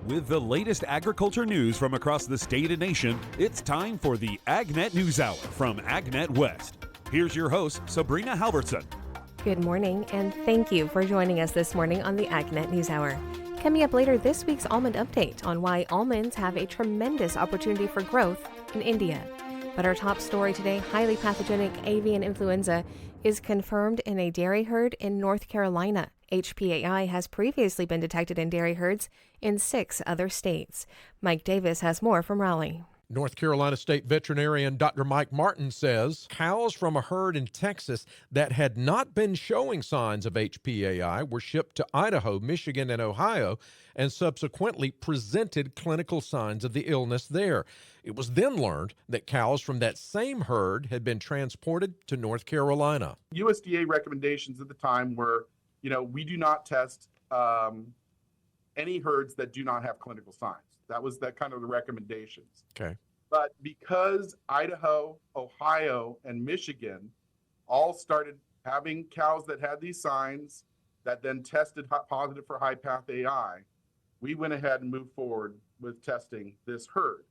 With the latest agriculture news from across the state and nation, it's time for the AgNet News Hour from AgNet West. Here's your host, Sabrina Halvorson. Good morning, and thank you for joining us this morning on the AgNet News Hour. Coming up later, this week's almond update on why almonds have a tremendous opportunity for growth in India. But our top story today, highly pathogenic avian influenza is confirmed in a dairy herd in North Carolina. HPAI has previously been detected in dairy herds in 6 other states. Mike Davis has more from Raleigh. North Carolina State veterinarian Dr. Mike Martin says cows from a herd in Texas that had not been showing signs of HPAI were shipped to Idaho, Michigan, and Ohio, and subsequently presented clinical signs of the illness there. It was then learned that cows from that same herd had been transported to North Carolina. USDA recommendations at the time were, we do not test any herds that do not have clinical signs. That was the recommendations. Okay. But because Idaho, Ohio, and Michigan all started having cows that had these signs that then tested positive for high path AI, we went ahead and moved forward with testing this herd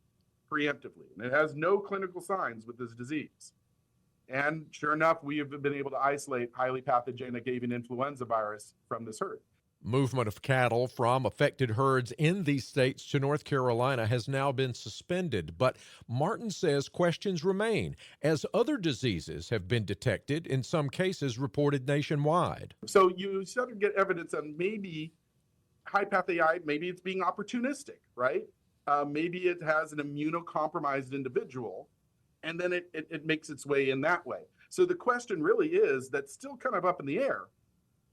preemptively. And it has no clinical signs with this disease. And sure enough, we have been able to isolate highly pathogenic avian influenza virus from this herd. Movement of cattle from affected herds in these states to North Carolina has now been suspended, but Martin says questions remain as other diseases have been detected, in some cases reported nationwide. So you start to get evidence on maybe high path AI, maybe it's being opportunistic, right? Maybe it has an immunocompromised individual, and then it makes its way in that way. So the question really is, that's still kind of up in the air.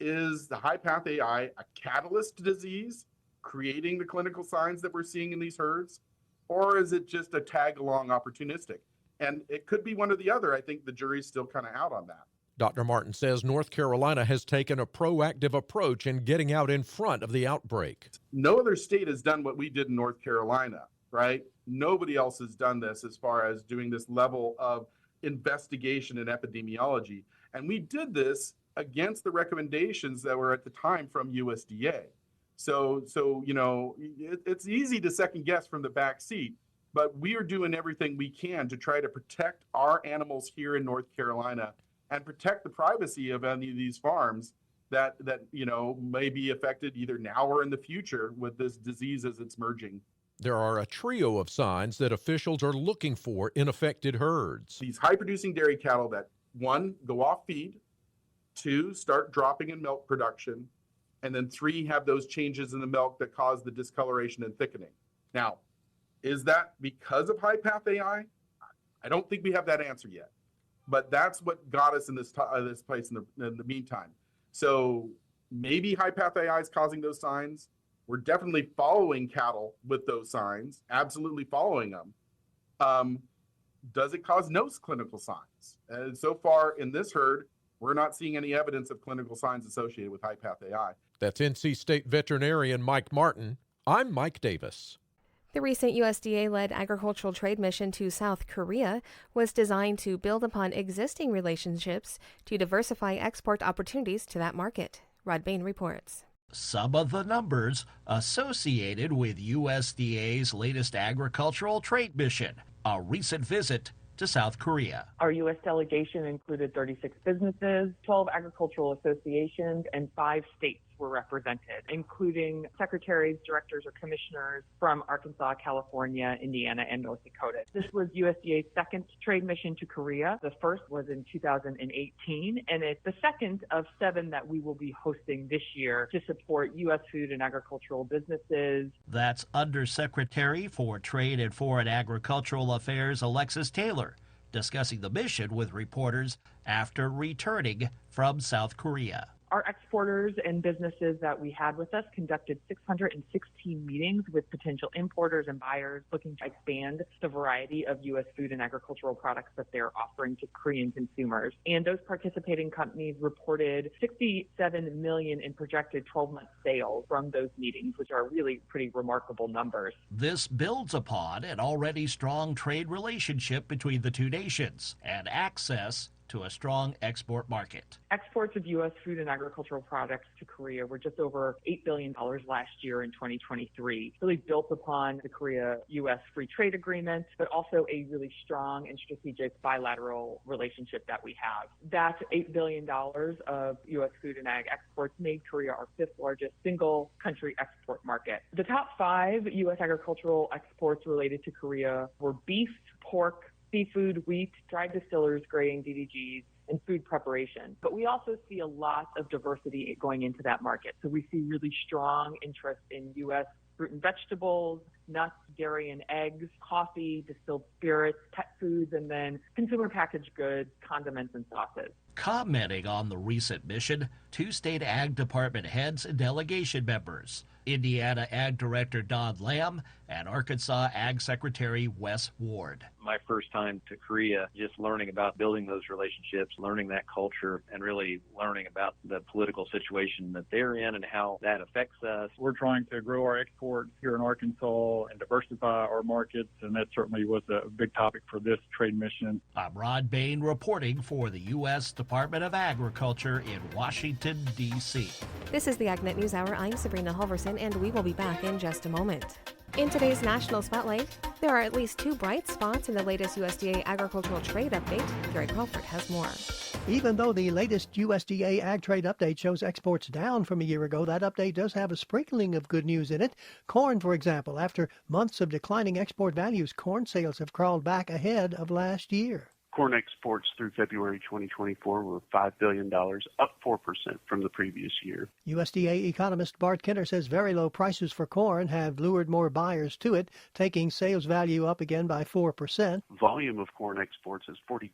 Is the high path AI a catalyst disease creating the clinical signs that we're seeing in these herds? Or is it just a tag along opportunistic? And it could be one or the other. I think the jury's still kind of out on that. Dr. Martin says North Carolina has taken a proactive approach in getting out in front of the outbreak. No other state has done what we did in North Carolina, right? Nobody else has done this as far as doing this level of investigation and epidemiology. And we did this against the recommendations that were at the time from USDA. So it's easy to second guess from the back seat, but we are doing everything we can to try to protect our animals here in North Carolina and protect the privacy of any of these farms that may be affected either now or in the future with this disease as it's merging. There are a trio of signs that officials are looking for in affected herds. These high-producing dairy cattle that, 1, go off feed, 2, start dropping in milk production, and then 3, have those changes in the milk that cause the discoloration and thickening. Now, is that because of high path AI? I don't think we have that answer yet, but that's what got us in this place in the meantime. So maybe high path AI is causing those signs. We're definitely following cattle with those signs, absolutely following them. Does it cause no clinical signs? And so far in this herd, we're not seeing any evidence of clinical signs associated with high path AI. That's NC State veterinarian Mike Martin. I'm Mike Davis. The recent USDA-led agricultural trade mission to South Korea was designed to build upon existing relationships to diversify export opportunities to that market. Rod Bain reports. Some of the numbers associated with USDA's latest agricultural trade mission, a recent visit to South Korea. Our U.S. delegation included 36 businesses, 12 agricultural associations, and 5 states were represented, including secretaries, directors, or commissioners from Arkansas, California, Indiana, and North Dakota. This was USDA's second trade mission to Korea. The first was in 2018, and it's the second of 7 that we will be hosting this year to support U.S. food and agricultural businesses. That's Undersecretary for Trade and Foreign Agricultural Affairs Alexis Taylor discussing the mission with reporters after returning from South Korea. Our exporters and businesses that we had with us conducted 616 meetings with potential importers and buyers looking to expand the variety of U.S. food and agricultural products that they're offering to Korean consumers. And those participating companies reported $67 million in projected 12-month sales from those meetings, which are really pretty remarkable numbers. This builds upon an already strong trade relationship between the two nations and access to a strong export market. Exports of U.S. food and agricultural products to Korea were just over $8 billion last year in 2023, really built upon the Korea-U.S. free trade agreement, but also a really strong and strategic bilateral relationship that we have. That $8 billion of U.S. food and ag exports made Korea our fifth largest single country export market. The top 5 U.S. agricultural exports related to Korea were beef, pork, seafood, wheat, dried distillers, grain, DDGs, and food preparation. But we also see a lot of diversity going into that market. So we see really strong interest in U.S. fruit and vegetables, nuts, dairy and eggs, coffee, distilled spirits, pet foods, and then consumer packaged goods, condiments, and sauces. Commenting on the recent mission, 2 state ag department heads and delegation members, Indiana Ag Director Don Lamb and Arkansas Ag Secretary Wes Ward. My first time to Korea, just learning about building those relationships, learning that culture, and really learning about the political situation that they're in and how that affects us. We're trying to grow our exports here in Arkansas and diversify our markets, and that certainly was a big topic for this trade mission. I'm Rod Bain reporting for the U.S. Department of Agriculture in Washington, D.C. This is the AgNet News Hour. I'm Sabrina Halvorson, and we will be back in just a moment. In today's National Spotlight, there are at least 2 bright spots in the latest USDA agricultural trade update. Gary Crawford has more. Even though the latest USDA Ag Trade Update shows exports down from a year ago, that update does have a sprinkling of good news in it. Corn, for example, after months of declining export values, corn sales have crawled back ahead of last year. Corn exports through February 2024 were $5 billion, up 4% from the previous year. USDA economist Bart Kinner says very low prices for corn have lured more buyers to it, taking sales value up again by 4%. Volume of corn exports is 42%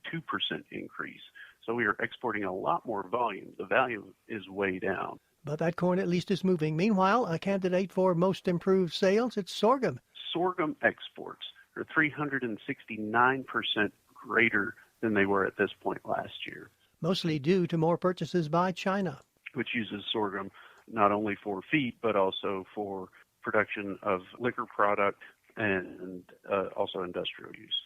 increase. So we are exporting a lot more volume. The value is way down. But that corn at least is moving. Meanwhile, a candidate for most improved sales, it's sorghum. Sorghum exports are 369% greater than they were at this point last year. Mostly due to more purchases by China, which uses sorghum not only for feed, but also for production of liquor product and also industrial use.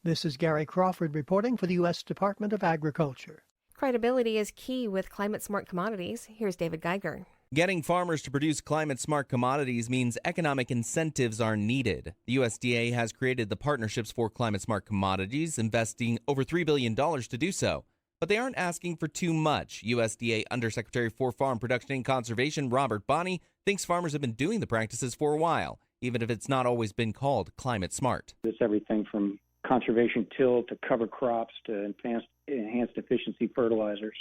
This is Gary Crawford reporting for the U.S. Department of Agriculture. Credibility is key with climate-smart commodities. Here's David Geiger. Getting farmers to produce climate-smart commodities means economic incentives are needed. The USDA has created the Partnerships for Climate-Smart Commodities, investing over $3 billion to do so. But they aren't asking for too much. USDA Undersecretary for Farm Production and Conservation Robert Bonney thinks farmers have been doing the practices for a while, even if it's not always been called climate-smart. It's everything from conservation till to cover crops to enhanced efficiency fertilizers.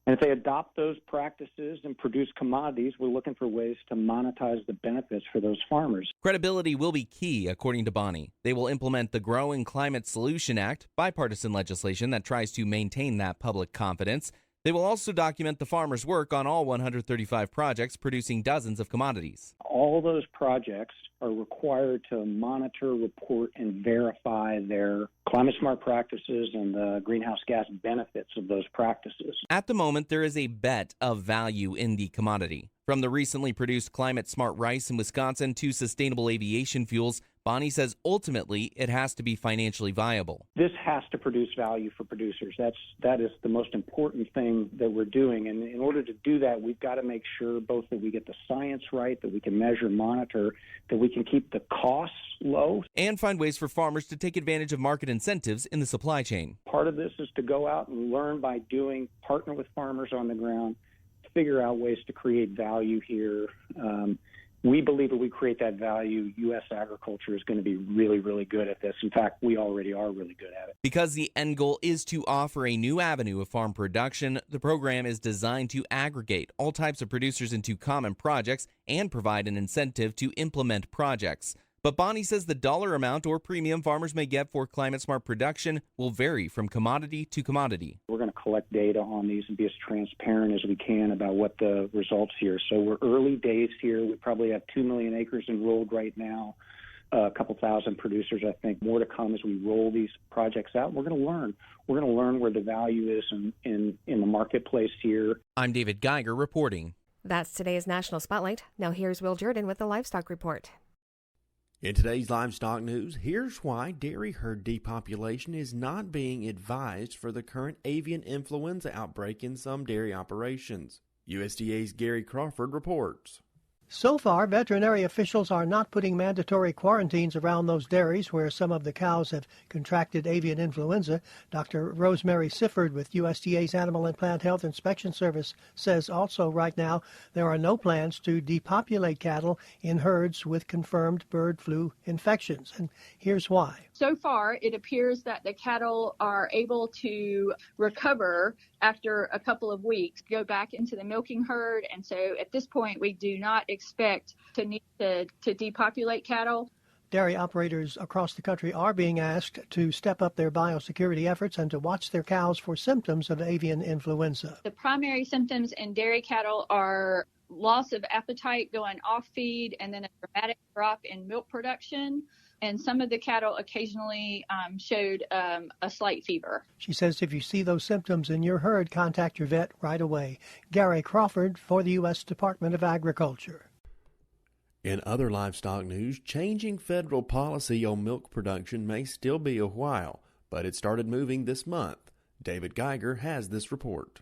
And if they adopt those practices and produce commodities, we're looking for ways to monetize the benefits for those farmers. Credibility will be key, according to Bonney. They will implement the Grow and Climate Solution Act, bipartisan legislation that tries to maintain that public confidence. They will also document the farmers' work on all 135 projects producing dozens of commodities. All those projects are required to monitor, report, and verify their climate-smart practices and the greenhouse gas benefits of those practices. At the moment, there is a bet of value in the commodity. From the recently produced climate-smart rice in Wisconsin to sustainable aviation fuels, Bonney says ultimately it has to be financially viable. This has to produce value for producers. That is the most important thing that we're doing. And in order to do that, we've got to make sure both that we get the science right, that we can measure, monitor, that we can keep the costs low. And find ways for farmers to take advantage of market incentives in the supply chain. Part of this is to go out and learn by doing, partner with farmers on the ground, figure out ways to create value here. We believe if we create that value, U.S. agriculture is going to be really, really good at this. In fact, we already are really good at it. Because the end goal is to offer a new avenue of farm production, the program is designed to aggregate all types of producers into common projects and provide an incentive to implement projects. But Bonney says the dollar amount or premium farmers may get for climate-smart production will vary from commodity to commodity. We're going to collect data on these and be as transparent as we can about what the results here. So we're early days here. We probably have 2 million acres enrolled right now, a couple thousand producers, I think. More to come as we roll these projects out. We're going to learn. We're going to learn where the value is in the marketplace here. I'm David Geiger reporting. That's today's National Spotlight. Now here's Will Jordan with the Livestock Report. In today's livestock news, here's why dairy herd depopulation is not being advised for the current avian influenza outbreak in some dairy operations. USDA's Gary Crawford reports. So far, veterinary officials are not putting mandatory quarantines around those dairies where some of the cows have contracted avian influenza. Dr. Rosemary Sifford with USDA's Animal and Plant Health Inspection Service says also right now there are no plans to depopulate cattle in herds with confirmed bird flu infections. And here's why. So far, it appears that the cattle are able to recover after a couple of weeks, go back into the milking herd. And so at this point, we do not expect to need to depopulate cattle. Dairy operators across the country are being asked to step up their biosecurity efforts and to watch their cows for symptoms of avian influenza. The primary symptoms in dairy cattle are loss of appetite going off feed and then a dramatic drop in milk production. And some of the cattle occasionally showed a slight fever. She says if you see those symptoms in your herd, contact your vet right away. Gary Crawford for the U.S. Department of Agriculture. In other livestock news, changing federal policy on milk production may still be a while, but it started moving this month. David Geiger has this report.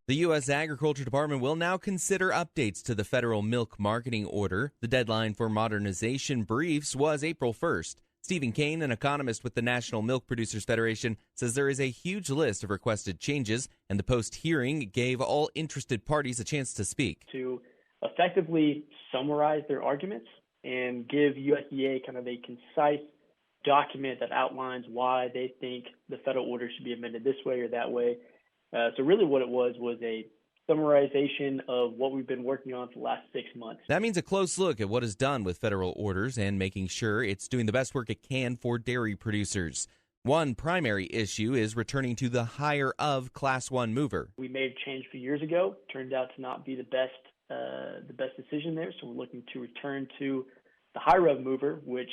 The U.S. Agriculture Department will now consider updates to the federal milk marketing order. The deadline for modernization briefs was April 1st. Stephen Kane, an economist with the National Milk Producers Federation, says there is a huge list of requested changes, and the post-hearing gave all interested parties a chance to speak. To effectively summarize their arguments and give USDA kind of a concise document that outlines why they think the federal order should be amended this way or that way. So really what it was a summarization of what we've been working on for the last 6 months. That means a close look at what is done with federal orders and making sure it's doing the best work it can for dairy producers. One primary issue is returning to the higher of Class 1 mover. We made a change a few years ago. Turned out to not be the best decision there. So we're looking to return to the higher of mover, which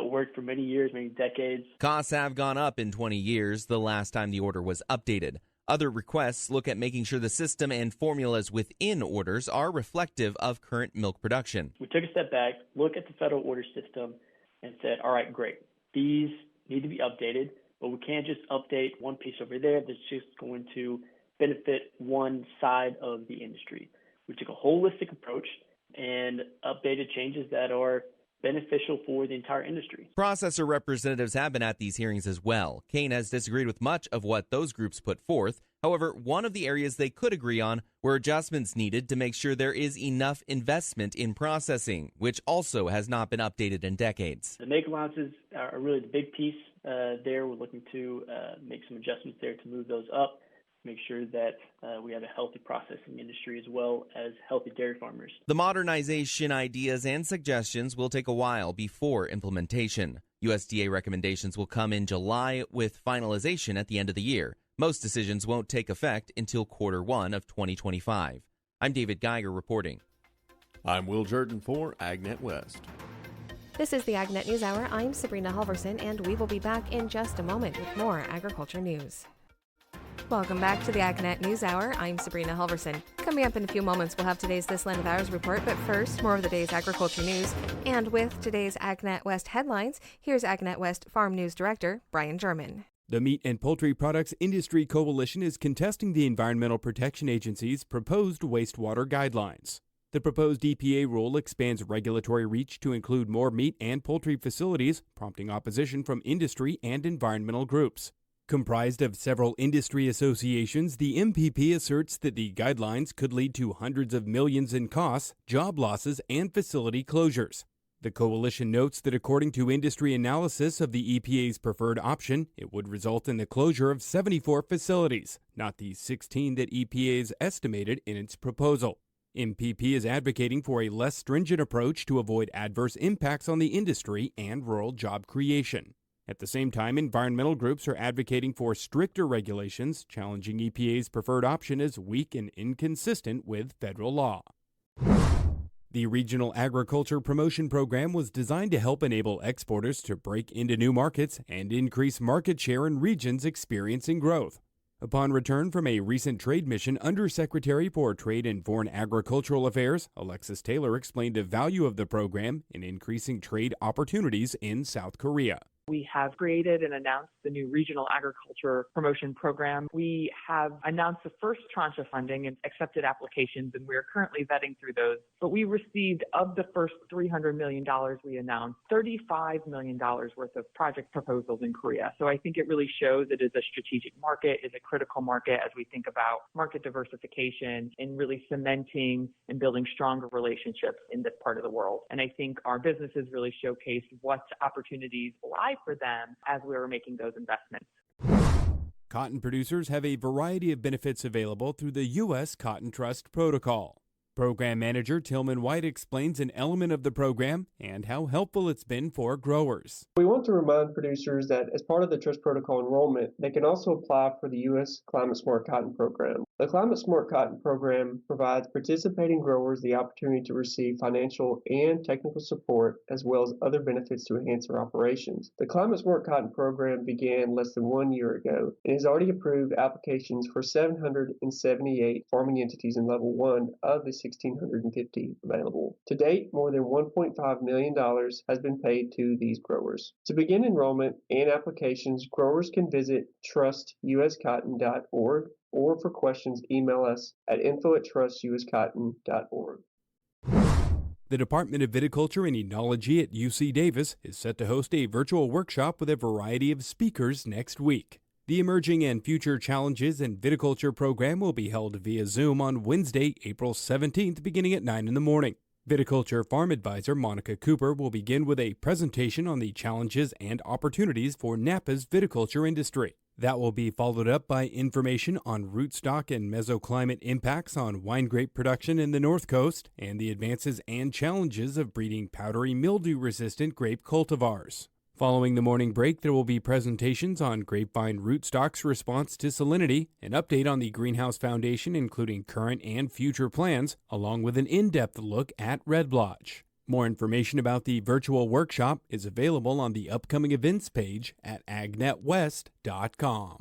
worked for many years, many decades. Costs have gone up in 20 years, the last time the order was updated. Other requests look at making sure the system and formulas within orders are reflective of current milk production. We took a step back, looked at the federal order system, and said, all right, great. These need to be updated, but we can't just update one piece over there that's just going to benefit one side of the industry. We took a holistic approach and updated changes that are beneficial for the entire industry. Processor representatives have been at these hearings as well. Kane has disagreed with much of what those groups put forth. However, one of the areas they could agree on were adjustments needed to make sure there is enough investment in processing, which also has not been updated in decades. The make allowances are really the big piece there. We're looking to make some adjustments there to move those up, make sure that we have a healthy processing industry as well as healthy dairy farmers. The modernization ideas and suggestions will take a while before implementation. USDA recommendations will come in July with finalization at the end of the year. Most decisions won't take effect until Q1 of 2025. I'm David Geiger reporting. I'm Will Jordan for AgNet West. This is the AgNet News Hour. I'm Sabrina Halvorson, and we will be back in just a moment with more agriculture news. Welcome back to the AgNet News Hour. I'm Sabrina Halvorson. Coming up in a few moments, we'll have today's This Land of Ours report, but first, more of the day's agriculture news. And with today's AgNet West headlines, here's AgNet West Farm News Director Brian German. The Meat and Poultry Products Industry Coalition is contesting the Environmental Protection Agency's proposed wastewater guidelines. The proposed EPA rule expands regulatory reach to include more meat and poultry facilities, prompting opposition from industry and environmental groups. Comprised of several industry associations, the MPP asserts that the guidelines could lead to hundreds of millions in costs, job losses, and facility closures. The coalition notes that according to industry analysis of the EPA's preferred option, it would result in the closure of 74 facilities, not the 16 that EPA has estimated in its proposal. MPP is advocating for a less stringent approach to avoid adverse impacts on the industry and rural job creation. At the same time, environmental groups are advocating for stricter regulations, challenging EPA's preferred option as weak and inconsistent with federal law. The Regional Agriculture Promotion Program was designed to help enable exporters to break into new markets and increase market share in regions experiencing growth. Upon return from a recent trade mission, Undersecretary for Trade and Foreign Agricultural Affairs, Alexis Taylor, explained the value of the program in increasing trade opportunities in South Korea. We have created and announced the new Regional Agriculture Promotion Program. We have announced the first tranche of funding and accepted applications, and we're currently vetting through those. But we received, of the first $300 million we announced, $35 million worth of project proposals in Korea. So I think it really shows it is a strategic market, is a critical market as we think about market diversification and really cementing and building stronger relationships in this part of the world. And I think our businesses really showcased what opportunities lie for them as we were making those investments. Cotton producers have a variety of benefits available through the U.S. Cotton Trust Protocol. Program Manager Tillman White explains an element of the program and how helpful it's been for growers. We want to remind producers that as part of the Trust Protocol enrollment, they can also apply for the U.S. Climate Smart Cotton Program. The Climate Smart Cotton Program provides participating growers the opportunity to receive financial and technical support as well as other benefits to enhance their operations. The Climate Smart Cotton Program began less than 1 year ago and has already approved applications for 778 farming entities in Level 1 of the 1,650 available. To date, more than $1.5 million has been paid to these growers. To begin enrollment and applications, growers can visit trustuscotton.org or for questions, email us at info@trustuscotton.org. The Department of Viticulture and Enology at UC Davis is set to host a virtual workshop with a variety of speakers next week. The Emerging and Future Challenges in Viticulture program will be held via Zoom on Wednesday, April 17th, beginning at 9 in the morning. Viticulture Farm Advisor Monica Cooper will begin with a presentation on the challenges and opportunities for Napa's viticulture industry. That will be followed up by information on rootstock and mesoclimate impacts on wine grape production in the North Coast and the advances and challenges of breeding powdery mildew-resistant grape cultivars. Following the morning break, there will be presentations on grapevine rootstock's response to salinity, an update on the Greenhouse Foundation including current and future plans, along with an in-depth look at red blotch. More information about the virtual workshop is available on the upcoming events page at agnetwest.com.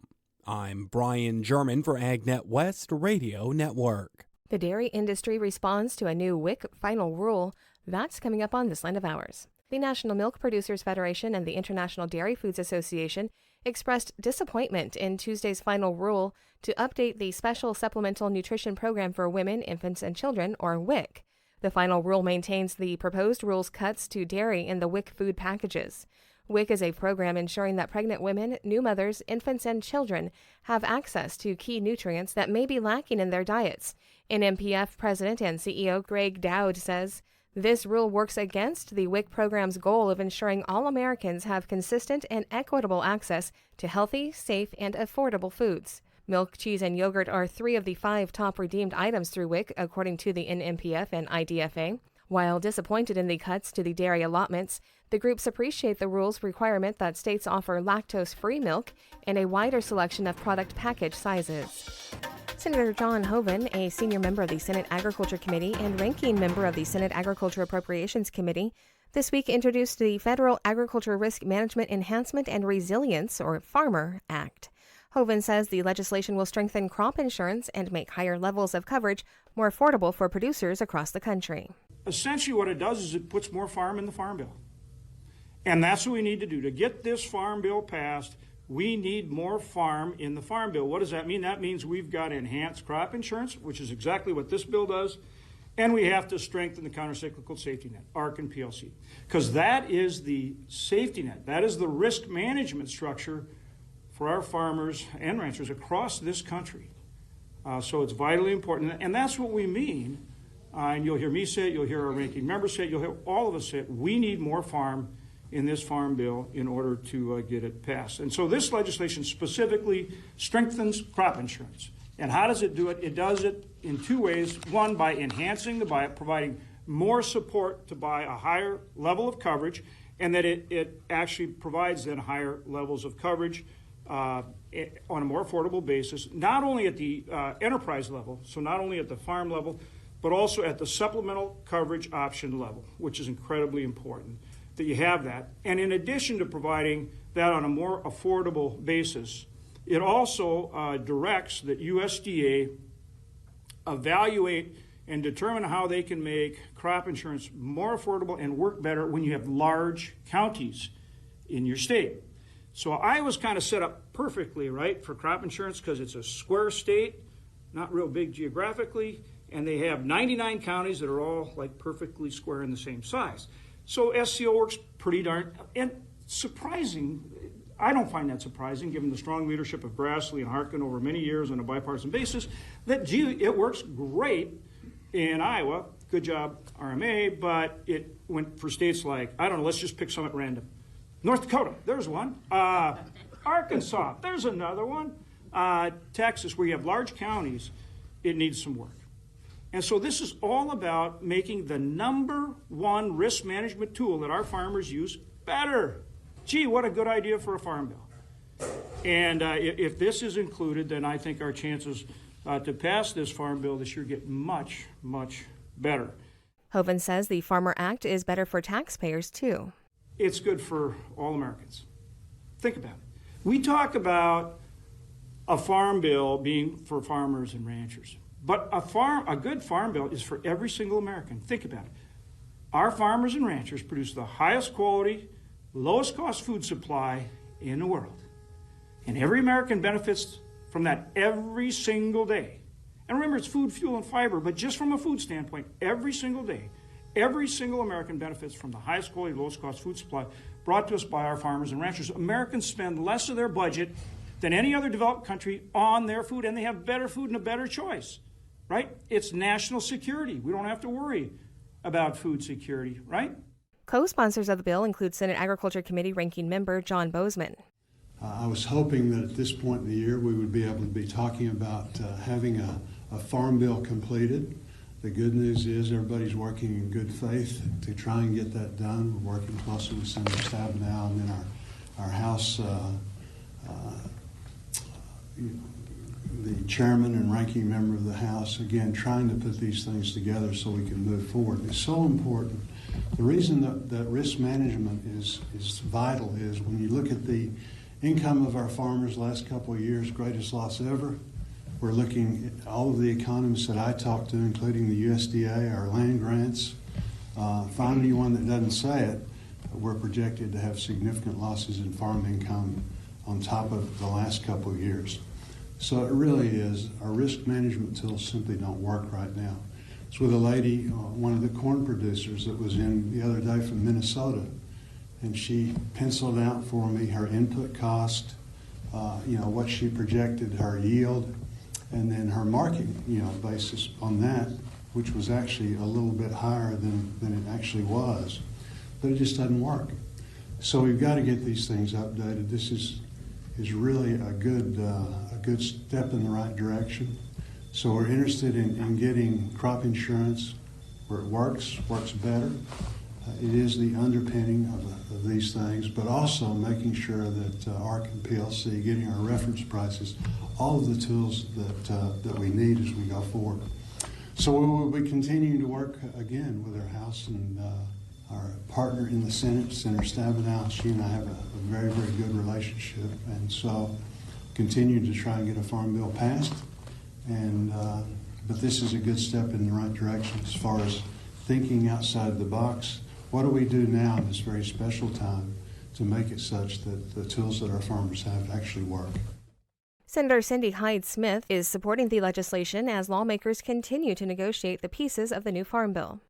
I'm Brian German for AgNet West Radio Network. The dairy industry responds to a new WIC final rule. That's coming up on This Line of Ours. The National Milk Producers Federation and the International Dairy Foods Association expressed disappointment in Tuesday's final rule to update the Special Supplemental Nutrition Program for Women, Infants, and Children, or WIC. The final rule maintains the proposed rule's cuts to dairy in the WIC food packages. WIC is a program ensuring that pregnant women, new mothers, infants, and children have access to key nutrients that may be lacking in their diets. NMPF President and CEO Greg Dowd says, "This rule works against the WIC program's goal of ensuring all Americans have consistent and equitable access to healthy, safe, and affordable foods." Milk, cheese, and yogurt are 3 of the 5 top redeemed items through WIC, according to the NMPF and IDFA. While disappointed in the cuts to the dairy allotments, the groups appreciate the rule's requirement that states offer lactose-free milk and a wider selection of product package sizes. Senator John Hoeven, a senior member of the Senate Agriculture Committee and ranking member of the Senate Agriculture Appropriations Committee, this week introduced the Federal Agriculture Risk Management Enhancement and Resilience, or FARMER, Act. Hoeven says the legislation will strengthen crop insurance and make higher levels of coverage more affordable for producers across the country. Essentially what it does is it puts more farm in the Farm Bill. And that's what we need to do. To get this Farm Bill passed, we need more farm in the Farm Bill. What does that mean? That means we've got enhanced crop insurance, which is exactly what this bill does, and we have to strengthen the countercyclical safety net, ARC and PLC, because that is the safety net. That is the risk management structure for our farmers and ranchers across this country. So it's vitally important, and that's what we mean. And you'll hear me say it, you'll hear our ranking member say it, you'll hear all of us say it. We need more farm in this Farm Bill in order to get it passed. And so this legislation specifically strengthens crop insurance. And how does it do it? It does it in 2 ways. One, by enhancing the buy, providing more support to buy a higher level of coverage, and that it actually provides then higher levels of coverage on a more affordable basis, not only at the enterprise level, so not only at the farm level, but also at the supplemental coverage option level, which is incredibly important that you have that. And in addition to providing that on a more affordable basis, It also directs that USDA evaluate and determine how they can make crop insurance more affordable and work better when you have large counties in your state. So Iowa's kind of set up perfectly, right, for crop insurance because it's a square state, not real big geographically, and they have 99 counties that are all like perfectly square and the same size. So SCO works pretty darn, and surprising, I don't find that surprising given the strong leadership of Grassley and Harkin over many years on a bipartisan basis, that gee, it works great in Iowa. Good job, RMA, but it went for states like, I don't know, let's just pick some at random. North Dakota, there's one. Arkansas, there's another one. Texas, where you have large counties, it needs some work. And so this is all about making the #1 risk management tool that our farmers use better. Gee, what a good idea for a farm bill. And if this is included, then I think our chances to pass this farm bill this year get much, much better. Hoeven says the Farmer Act is better for taxpayers, too. It's good for all Americans. Think about it. We talk about a farm bill being for farmers and ranchers, but a good farm bill is for every single American. Think about it. Our farmers and ranchers produce the highest quality, lowest cost food supply in the world. And every American benefits from that every single day. And remember, it's food, fuel, and fiber, but just from a food standpoint, every single day, every single American benefits from the highest quality, lowest cost food supply brought to us by our farmers and ranchers. Americans spend less of their budget than any other developed country on their food, and they have better food and a better choice, right? It's national security. We don't have to worry about food security, right? Co-sponsors of the bill include Senate Agriculture Committee Ranking Member John Bozeman. I was hoping that at this point in the year we would be able to be talking about having a farm bill completed. The good news is everybody's working in good faith to try and get that done. We're working closely with Senator Stabenow and then our House, the chairman and ranking member of the House, again, trying to put these things together so we can move forward. It's so important. The reason that risk management is vital is when you look at the income of our farmers last couple of years, greatest loss ever. We're looking at all of the economists that I talked to, including the USDA, our land grants. Find anyone that doesn't say it, we're projected to have significant losses in farm income on top of the last couple of years. So it really is, our risk management tools simply don't work right now. It's with a lady, one of the corn producers that was in the other day from Minnesota, and she penciled out for me her input cost, what she projected her yield, and then her market, basis on that, which was actually a little bit higher than it actually was, but it just doesn't work. So we've got to get these things updated. This is really a good step in the right direction. So we're interested in getting crop insurance where it works better. It is the underpinning of these things, but also making sure that ARC and PLC, getting our reference prices, all of the tools that we need as we go forward. So we will be continuing to work again with our House and our partner in the Senate, Senator Stabenow. She and I have a very, very good relationship, and so continue to try and get a farm bill passed. And but this is a good step in the right direction as far as thinking outside the box. What do we do now in this very special time to make it such that the tools that our farmers have actually work? Senator Cindy Hyde-Smith is supporting the legislation as lawmakers continue to negotiate the pieces of the new farm bill.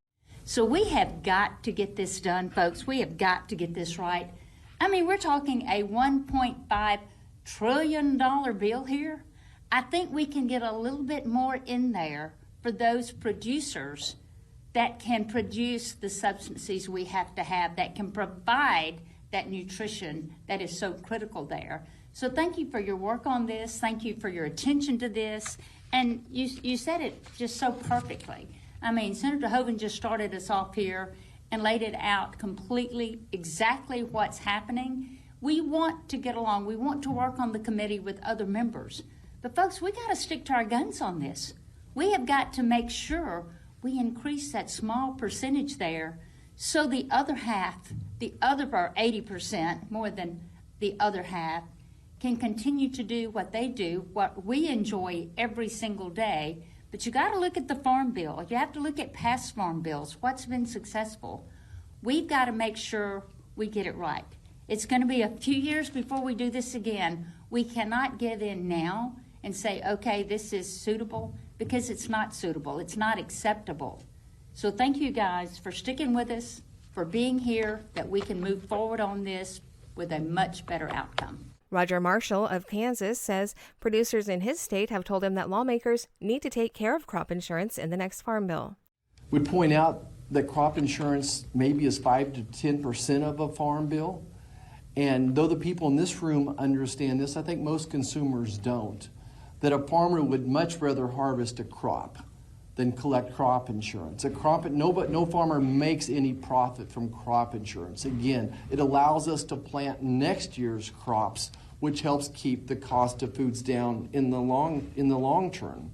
So we have got to get this done, folks. We have got to get this right. I mean, we're talking a $1.5 trillion bill here. I think we can get a little bit more in there for those producers that can produce the substances we have to have, that can provide that nutrition that is so critical there. So thank you for your work on this. Thank you for your attention to this. And you said it just so perfectly. I mean, Senator Hoeven just started us off here and laid it out completely exactly what's happening. We want to get along. We want to work on the committee with other members. But folks, we got to stick to our guns on this. We have got to make sure we increase that small percentage there so the other half, the other 80%, more than the other half, can continue to do what they do, what we enjoy every single day. But you got to look at the farm bill. You have to look at past farm bills, what's been successful. We've got to make sure we get it right. It's going to be a few years before we do this again. We cannot give in now and say, okay, this is suitable, because it's not suitable. It's not acceptable. So thank you guys for sticking with us, for being here, that we can move forward on this with a much better outcome. Roger Marshall of Kansas says producers in his state have told him that lawmakers need to take care of crop insurance in the next farm bill. We point out that crop insurance maybe is 5 to 10% of a farm bill. And though the people in this room understand this, I think most consumers don't. That a farmer would much rather harvest a crop than collect crop insurance. No farmer makes any profit from crop insurance. Again, it allows us to plant next year's crops, which helps keep the cost of foods down in the long term.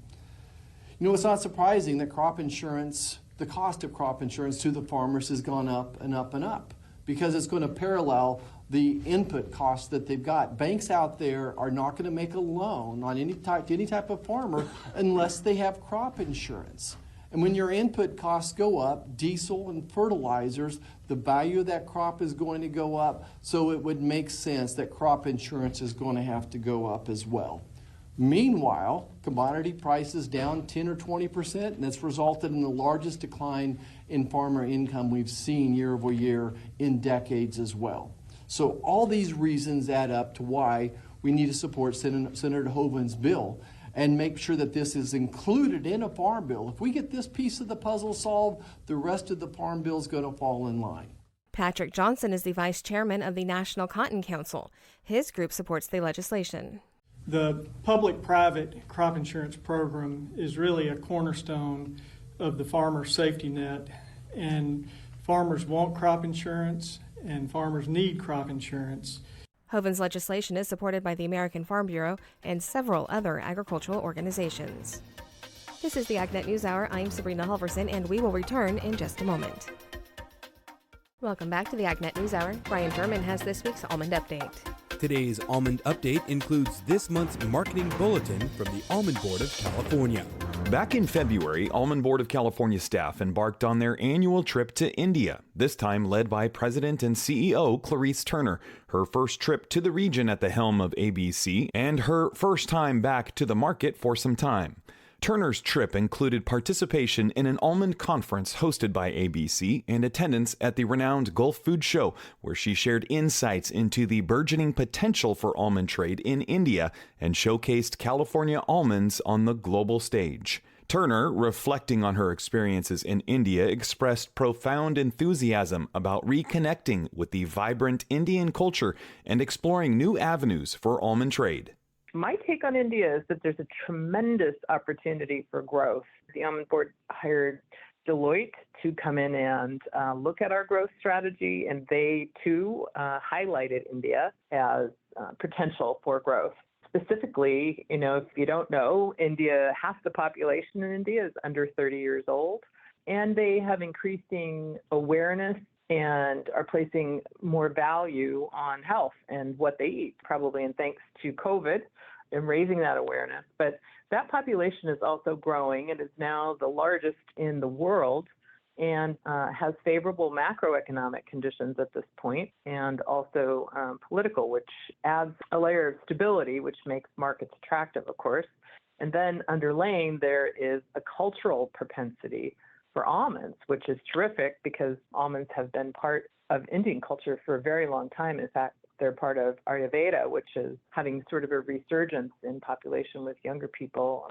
You know, it's not surprising that the cost of crop insurance to the farmers has gone up and up and up, because it's going to parallel the input costs that they've got. Banks out there are not going to make a loan on any type of farmer unless they have crop insurance. And when your input costs go up, diesel and fertilizers, the value of that crop is going to go up, so it would make sense that crop insurance is going to have to go up as well. Meanwhile, commodity prices down 10 or 20%, and that's resulted in the largest decline in farmer income we've seen year over year in decades as well. So all these reasons add up to why we need to support Senator Hovind's bill and make sure that this is included in a farm bill. If we get this piece of the puzzle solved, the rest of the farm bill is going to fall in line. Patrick Johnson is the vice chairman of the National Cotton Council. His group supports the legislation. The public-private crop insurance program is really a cornerstone of the farmer safety net, and farmers want crop insurance and farmers need crop insurance. Hovind's legislation is supported by the American Farm Bureau and several other agricultural organizations. This is the AgNet News Hour. I'm Sabrina Halvorson, and we will return in just a moment. Welcome back to the AgNet News Hour. Brian German has this week's Almond Update. Today's Almond Update includes this month's marketing bulletin from the Almond Board of California. Back in February, Almond Board of California staff embarked on their annual trip to India, this time led by President and CEO Clarice Turner, her first trip to the region at the helm of ABC, and her first time back to the market for some time. Turner's trip included participation in an almond conference hosted by ABC and attendance at the renowned Gulf Food Show, where she shared insights into the burgeoning potential for almond trade in India and showcased California almonds on the global stage. Turner, reflecting on her experiences in India, expressed profound enthusiasm about reconnecting with the vibrant Indian culture and exploring new avenues for almond trade. My take on India is that there's a tremendous opportunity for growth. The Almond Board hired Deloitte to come in and look at our growth strategy, and they too highlighted India as potential for growth. Specifically, if you don't know, India, half the population in India is under 30 years old, and they have increasing awareness and are placing more value on health and what they eat, probably and thanks to COVID and raising that awareness. But that population is also growing and is now the largest in the world and has favorable macroeconomic conditions at this point, and also political, which adds a layer of stability, which makes markets attractive, of course. And then underlaying there is a cultural propensity for almonds, which is terrific because almonds have been part of Indian culture for a very long time. In fact, they're part of Ayurveda, which is having sort of a resurgence in population with younger people,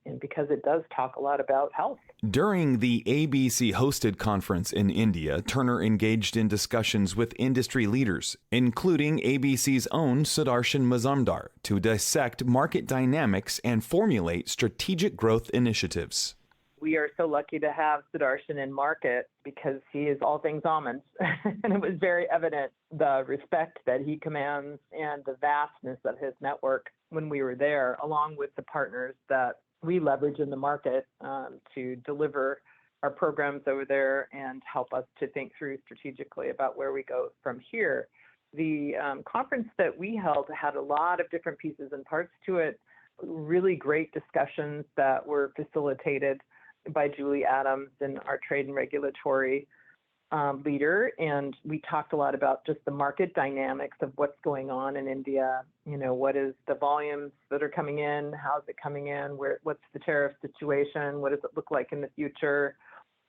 and because it does talk a lot about health. During the ABC-hosted conference in India, Turner engaged in discussions with industry leaders, including ABC's own Sudarshan Mazumdar, to dissect market dynamics and formulate strategic growth initiatives. We are so lucky to have Sudarshan in market because he is all things almonds. And it was very evident the respect that he commands and the vastness of his network when we were there, along with the partners that we leverage in the market to deliver our programs over there and help us to think through strategically about where we go from here. The conference that we held had a lot of different pieces and parts to it, really great discussions that were facilitated by Julie Adams and our trade and regulatory leader. And we talked a lot about just the market dynamics of what's going on in India. What is the volumes that are coming in? How's it coming in? What's the tariff situation? What does it look like in the future?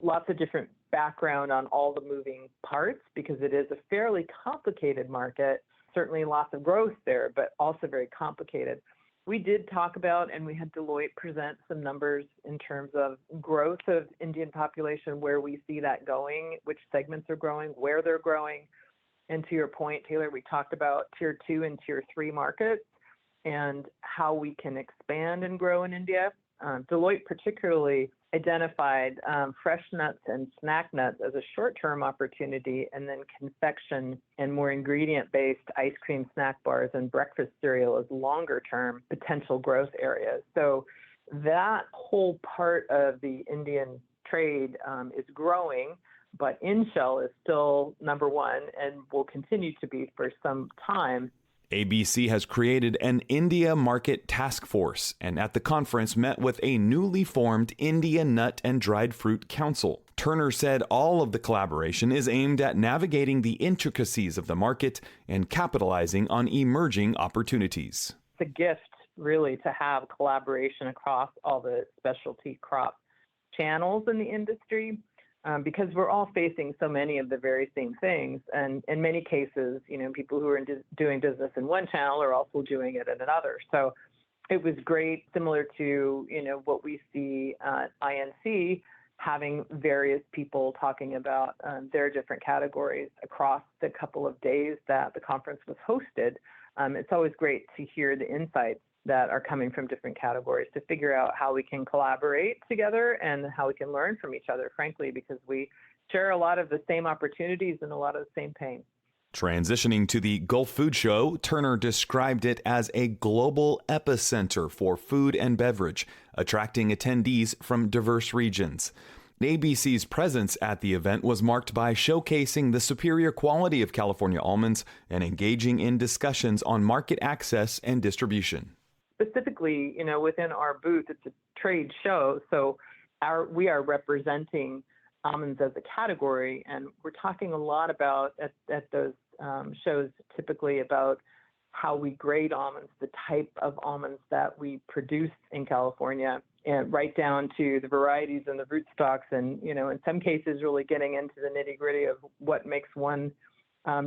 Lots of different background on all the moving parts because it is a fairly complicated market, certainly lots of growth there, but also very complicated. We did talk about, and we had Deloitte present some numbers in terms of growth of Indian population, where we see that going, which segments are growing, where they're growing. And to your point, Taylor, we talked about tier 2 and tier 3 markets and how we can expand and grow in India. Deloitte particularly identified fresh nuts and snack nuts as a short-term opportunity, and then confection and more ingredient-based ice cream, snack bars, and breakfast cereal as longer-term potential growth areas. So that whole part of the Indian trade is growing, but in-shell is still number one and will continue to be for some time. ABC has created an India Market Task Force and at the conference met with a newly formed India Nut and Dried Fruit Council. Turner said all of the collaboration is aimed at navigating the intricacies of the market and capitalizing on emerging opportunities. It's a gift, really, to have collaboration across all the specialty crop channels in the industry. Because we're all facing so many of the very same things. And in many cases, people who are doing business in one channel are also doing it in another. So it was great, similar to, what we see at INC, having various people talking about their different categories across the couple of days that the conference was hosted. It's always great to hear the insights that are coming from different categories to figure out how we can collaborate together and how we can learn from each other, frankly, because we share a lot of the same opportunities and a lot of the same pain. Transitioning to the Gulf Food Show, Turner described it as a global epicenter for food and beverage, attracting attendees from diverse regions. ABC's presence at the event was marked by showcasing the superior quality of California almonds and engaging in discussions on market access and distribution. Specifically, within our booth, it's a trade show, so we are representing almonds as a category, and we're talking a lot about at those shows typically about how we grade almonds, the type of almonds that we produce in California, and right down to the varieties and the rootstocks, and in some cases really getting into the nitty-gritty of what makes one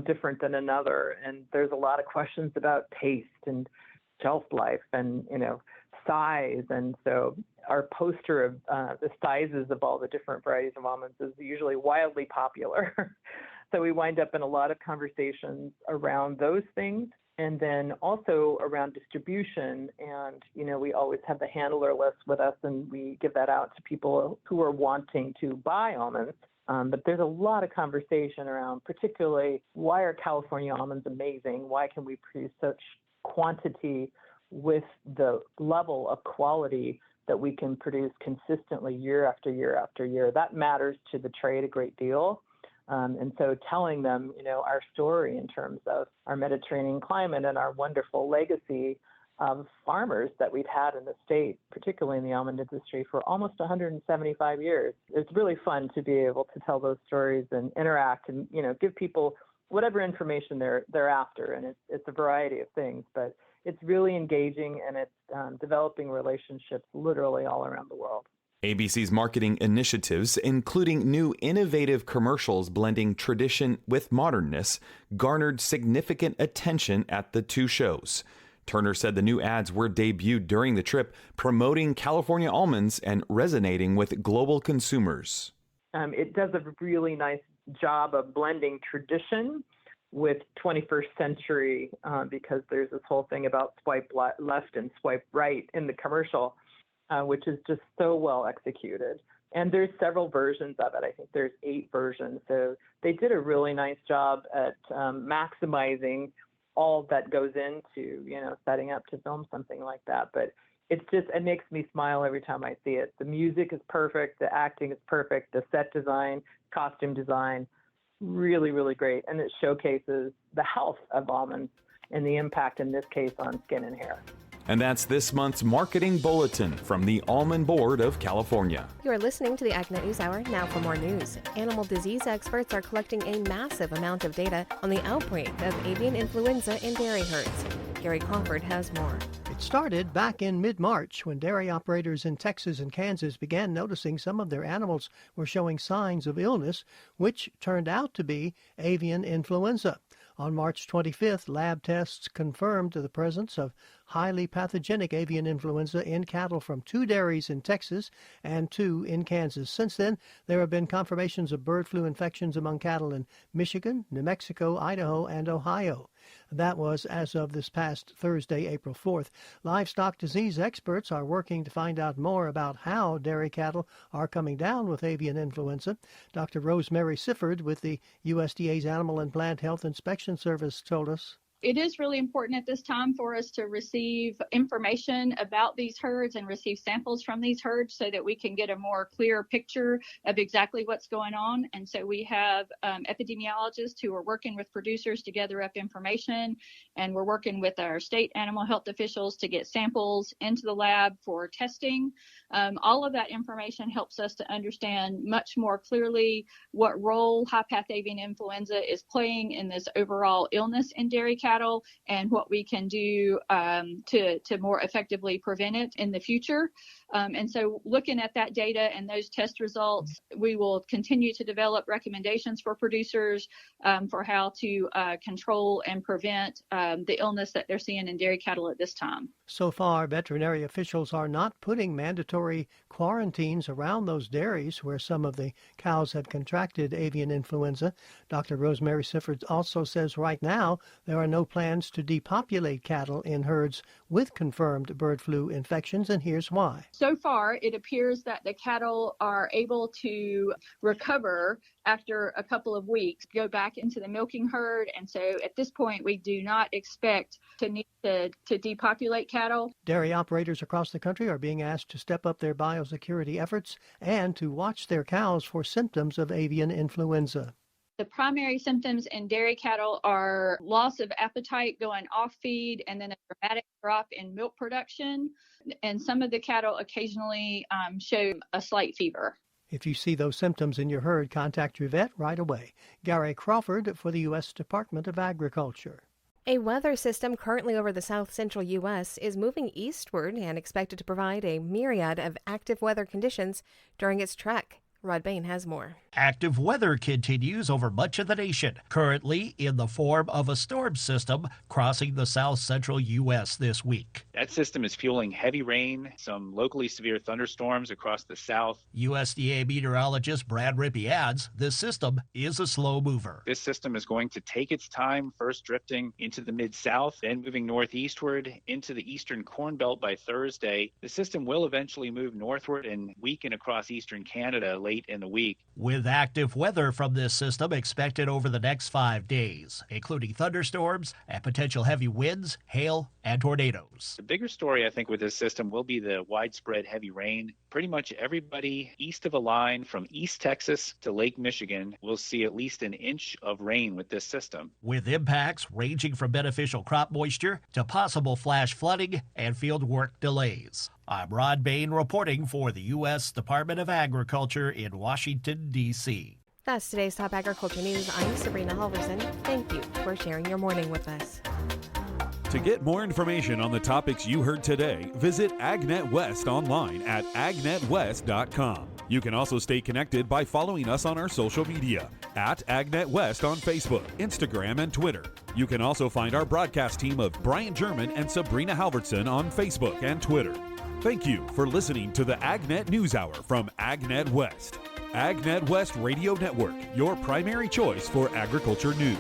different than another. And there's a lot of questions about taste and shelf life and, size. And so our poster of the sizes of all the different varieties of almonds is usually wildly popular. So we wind up in a lot of conversations around those things. And then also around distribution. And, we always have the handler list with us, and we give that out to people who are wanting to buy almonds. But there's a lot of conversation around particularly why are California almonds amazing? Why can we produce such quantity with the level of quality that we can produce consistently year after year after year? That matters to the trade a great deal. And so telling them, our story in terms of our Mediterranean climate and our wonderful legacy of farmers that we've had in the state, particularly in the almond industry, for almost 175 years. It's really fun to be able to tell those stories and interact and, give people whatever information they're after. And it's a variety of things, but it's really engaging, and it's developing relationships literally all around the world. ABC's marketing initiatives, including new innovative commercials blending tradition with modernness, garnered significant attention at the two shows. Turner said the new ads were debuted during the trip, promoting California almonds and resonating with global consumers. It does a really nice job of blending tradition with 21st century because there's this whole thing about swipe left and swipe right in the commercial. Which is just so well executed. And there's several versions of it. I think there's 8 versions. So they did a really nice job at maximizing all that goes into, setting up to film something like that. But it makes me smile every time I see it. The music is perfect. The acting is perfect. The set design, costume design, really, really great. And it showcases the health of almonds and the impact in this case on skin and hair. And that's this month's marketing bulletin from the Almond Board of California. You are listening to the AgNet News Hour. Now for more news. Animal disease experts are collecting a massive amount of data on the outbreak of avian influenza in dairy herds. Gary Crawford has more. It started back in mid-March when dairy operators in Texas and Kansas began noticing some of their animals were showing signs of illness, which turned out to be avian influenza. On March 25th, lab tests confirmed the presence of highly pathogenic avian influenza in cattle from 2 dairies in Texas and 2 in Kansas. Since then, there have been confirmations of bird flu infections among cattle in Michigan, New Mexico, Idaho, and Ohio. That was as of this past Thursday, April 4th. Livestock disease experts are working to find out more about how dairy cattle are coming down with avian influenza. Dr. Rosemary Sifford with the USDA's Animal and Plant Health Inspection Service told us. It is really important at this time for us to receive information about these herds and receive samples from these herds so that we can get a more clear picture of exactly what's going on. And so we have epidemiologists who are working with producers to gather up information, and we're working with our state animal health officials to get samples into the lab for testing. All of that information helps us to understand much more clearly what role high-path avian influenza is playing in this overall illness in dairy cattle and what we can do to more effectively prevent it in the future. And so looking at that data and those test results, we will continue to develop recommendations for producers for how to control and prevent the illness that they're seeing in dairy cattle at this time. So far, veterinary officials are not putting mandatory quarantines around those dairies where some of the cows have contracted avian influenza. Dr. Rosemary Sifford also says right now there are no plans to depopulate cattle in herds with confirmed bird flu infections, and here's why. So far, it appears that the cattle are able to recover after a couple of weeks, go back into the milking herd. And so at this point, we do not expect to need to depopulate cattle. Dairy operators across the country are being asked to step up their biosecurity efforts and to watch their cows for symptoms of avian influenza. The primary symptoms in dairy cattle are loss of appetite going off feed and then a dramatic drop in milk production. And some of the cattle occasionally show a slight fever. If you see those symptoms in your herd, contact your vet right away. Gary Crawford for the U.S. Department of Agriculture. A weather system currently over the south-central U.S. is moving eastward and expected to provide a myriad of active weather conditions during its trek. Rod Bain has more. Active weather continues over much of the nation, currently in the form of a storm system crossing the south-central U.S. this week. That system is fueling heavy rain, some locally severe thunderstorms across the south. USDA meteorologist Brad Rippey adds this system is a slow mover. This system is going to take its time, first drifting into the mid-south, then moving northeastward into the eastern Corn Belt by Thursday. The system will eventually move northward and weaken across eastern Canada late in the week. With active weather from this system expected over the next 5 days, including thunderstorms and potential heavy winds, hail, and tornadoes. The bigger story, I think, with this system will be the widespread heavy rain. Pretty much everybody east of a line from East Texas to Lake Michigan will see at least an inch of rain with this system. With impacts ranging from beneficial crop moisture to possible flash flooding and field work delays. I'm Rod Bain reporting for the U.S. Department of Agriculture in Washington, D.C. That's today's top agriculture news. I'm Sabrina Halvorson. Thank you for sharing your morning with us. To get more information on the topics you heard today, visit AgNet West online at agnetwest.com. You can also stay connected by following us on our social media at AgNet West on Facebook, Instagram, and Twitter. You can also find our broadcast team of Brian German and Sabrina Halvorson on Facebook and Twitter. Thank you for listening to the AgNet News Hour from AgNet West. AgNet West Radio Network, your primary choice for agriculture news.